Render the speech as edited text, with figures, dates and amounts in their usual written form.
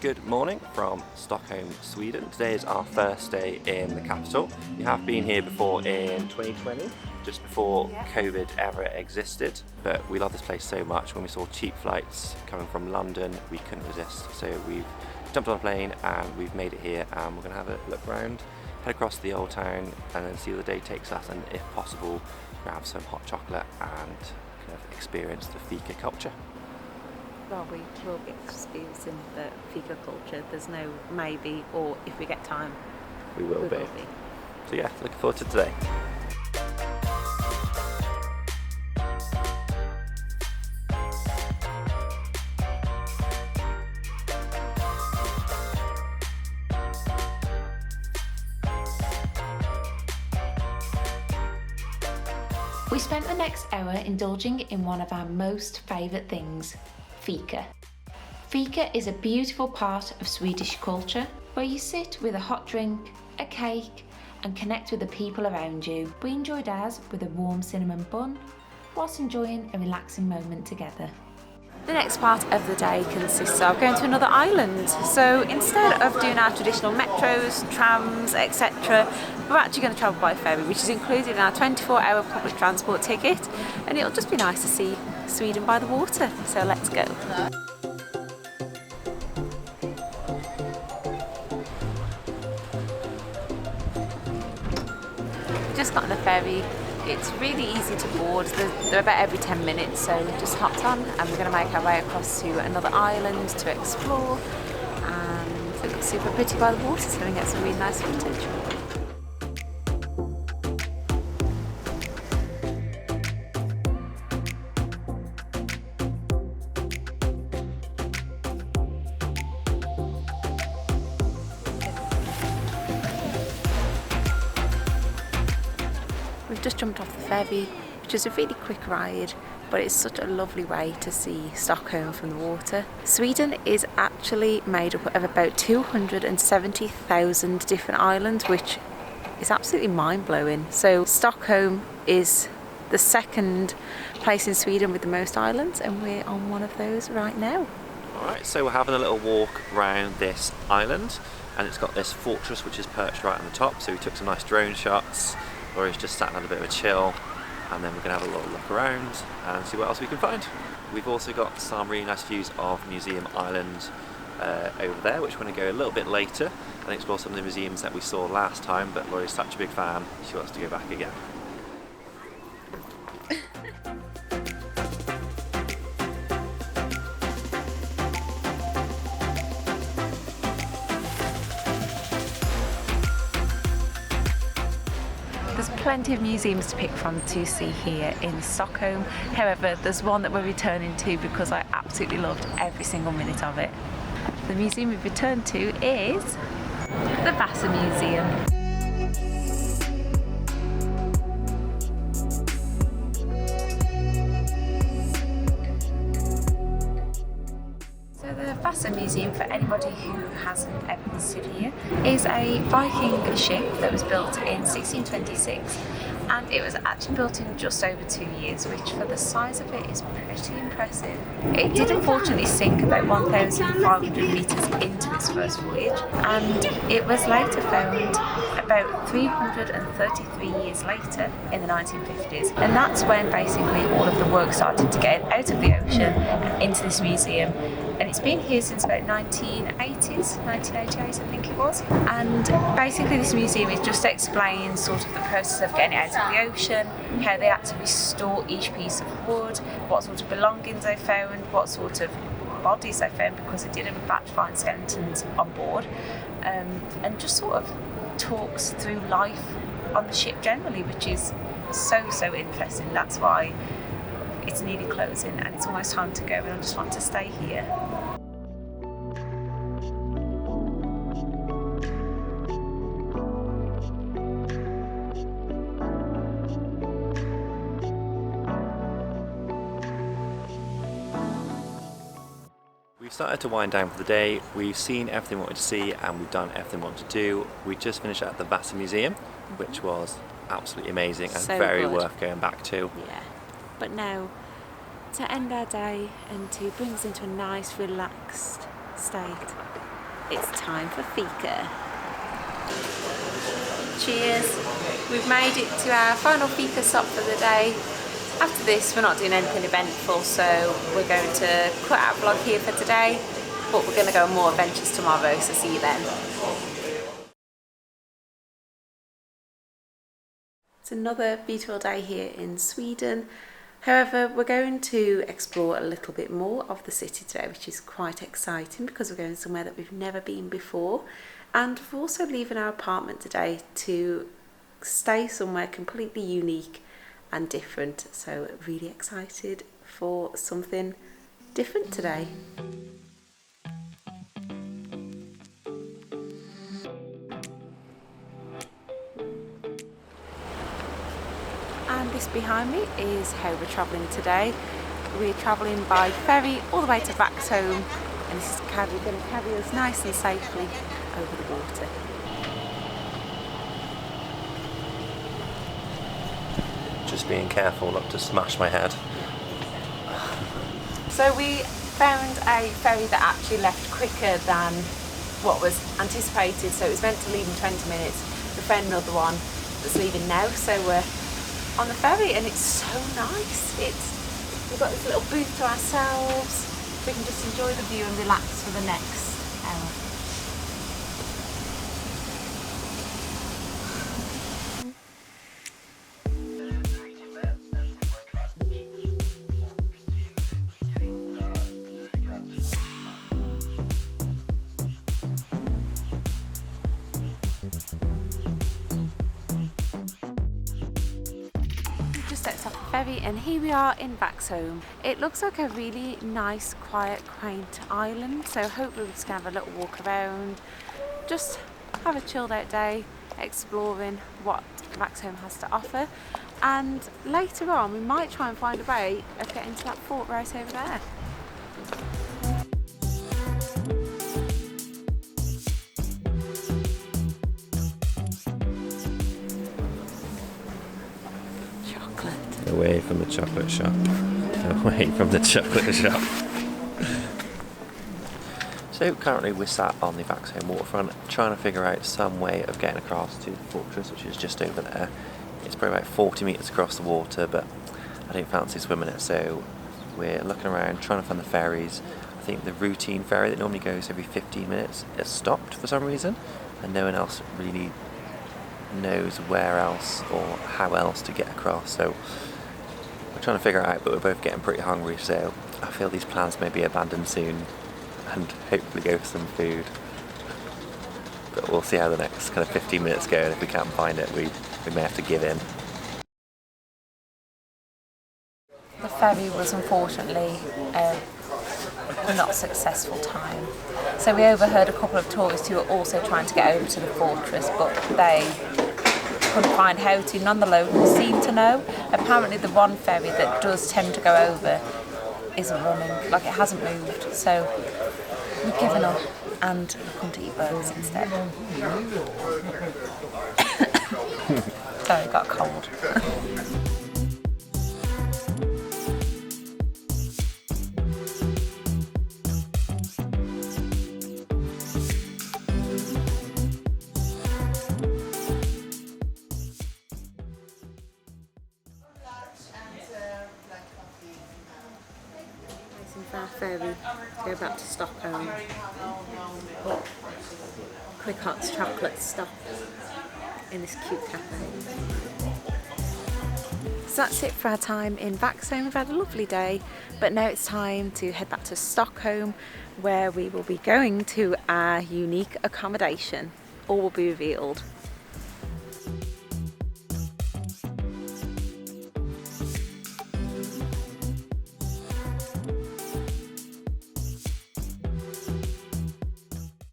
Good morning from Stockholm, Sweden. Today is our first day in the capital. We have been here before in 2020, just before COVID ever existed, but we love this place so much. When we saw cheap flights coming from London, we couldn't resist. So we've jumped on a plane and we've made it here, and we're gonna have a look around, head across the old town and then see where the day takes us, and if possible, grab some hot chocolate and kind of experience the FIKA culture. Well, we will be experiencing the FIKA culture. There's no maybe, or if we get time, We will be. So yeah, looking forward to today. We spent the next hour indulging in one of our most favourite things, FIKA. FIKA is a beautiful part of Swedish culture where you sit with a hot drink, a cake and connect with the people around you. We enjoyed ours with a warm cinnamon bun whilst enjoying a relaxing moment together. The next part of the day consists of going to another island. So instead of doing our traditional metros, trams, etc., we're actually going to travel by ferry, which is included in our 24-hour public transport ticket, and it'll just be nice to see Sweden by the water. So let's go. Just got on a ferry. It's really easy to board. They're about every 10 minutes, so we just hopped on and we're going to make our way across to another island to explore, and it looks super pretty by the water, so we can get some really nice footage. We've just jumped off the ferry, which is a really quick ride, but it's such a lovely way to see Stockholm from the water. Sweden is actually made up of about 270,000 different islands, which is absolutely mind-blowing. So Stockholm is the second place in Sweden with the most islands, and we're on one of those right now. Alright, so we're having a little walk around this island, and it's got this fortress which is perched right on the top, so we took some nice drone shots. Laurie's just sat on a bit of a chill, and then we're going to have a little look around and see what else we can find. We've also got some really nice views of Museum Island over there, which we're going to go a little bit later and explore some of the museums that we saw last time, but Laurie's such a big fan, she wants to go back again. There's plenty of museums to pick from to see here in Stockholm. However, there's one that we're returning to because I absolutely loved every single minute of it. The museum we've returned to is the Vasa Museum. The Vasa Museum, for anybody who hasn't ever visited here, is a Viking ship that was built in 1626, and it was actually built in just over 2 years, which for the size of it is pretty impressive. It did unfortunately sink about 1,500 metres into this first voyage, and it was later found about 333 years later in the 1950s, and that's when basically all of the work started to get out of the ocean and into this museum. And it's been here since about 1988 I think it was. And basically this museum is just explains sort of the process of getting it out of the ocean, how they had to restore each piece of wood, what sort of belongings they found, what sort of bodies they found, because they didn't in fact find skeletons on board, and just sort of talks through life on the ship generally, which is so interesting. That's why it's nearly closing and it's almost time to go, and I just want to stay here. We've started to wind down for the day. We've seen everything we wanted to see and we've done everything we wanted to do. We just finished at the Vasa Museum, which was absolutely amazing and So very good. worth going back to. Yeah, but now to end our day and to bring us into a nice relaxed state, it's time for FIKA. Cheers! We've made it to our final FIKA stop for the day. After this, we're not doing anything eventful, so we're going to cut our vlog here for today, but we're going to go on more adventures tomorrow, so see you then. It's another beautiful day here in Sweden. However, we're going to explore a little bit more of the city today, which is quite exciting because we're going somewhere that we've never been before. And we're also leaving our apartment today to stay somewhere completely unique and different. So really excited for something different today. And this behind me is how we're travelling today. We're travelling by ferry all the way to Vaxholm, and this is going to carry us nice and safely over the water. Just being careful not to smash my head. So we found a ferry that actually left quicker than what was anticipated, so it was meant to leave in 20 minutes. We found another one that's leaving now, so we're on the ferry and it's so nice. We've got this little booth to ourselves. We can just enjoy the view and relax for the next hour. Stepped off the ferry and here we are in Vaxholm. It looks like a really nice, quiet, quaint island, so hopefully we're just going to have a little walk around, just have a chilled out day exploring what Vaxholm has to offer, and later on we might try and find a way of getting to that fort right over there. Away from the chocolate shop. Away from the chocolate shop. So currently we're sat on the Vaxholm waterfront trying to figure out some way of getting across to the fortress, which is just over there. It's probably about 40 metres across the water, but I don't fancy swimming it, so we're looking around trying to find the ferries. I think the routine ferry that normally goes every 15 minutes has stopped for some reason, and no one else really knows where else or how else to get across, so we're trying to figure it out, but we're both getting pretty hungry, so I feel these plans may be abandoned soon and hopefully go for some food. But we'll see how the next kind of 15 minutes go, and if we can't find it, we may have to give in. The ferry was unfortunately a not successful time. So we overheard a couple of tourists who were also trying to get over to the fortress, but they couldn't find how to. None of the locals seem to know. Apparently the one ferry that does tend to go over isn't running, like it hasn't moved. So we've given up and we've come to eat burgers instead. Sorry, got a cold. Our ferry to go back to Stockholm. Quick hot chocolate stop in this cute cafe. So that's it for our time in Vaxholm. We've had a lovely day, but now it's time to head back to Stockholm, where we will be going to our unique accommodation. All will be revealed.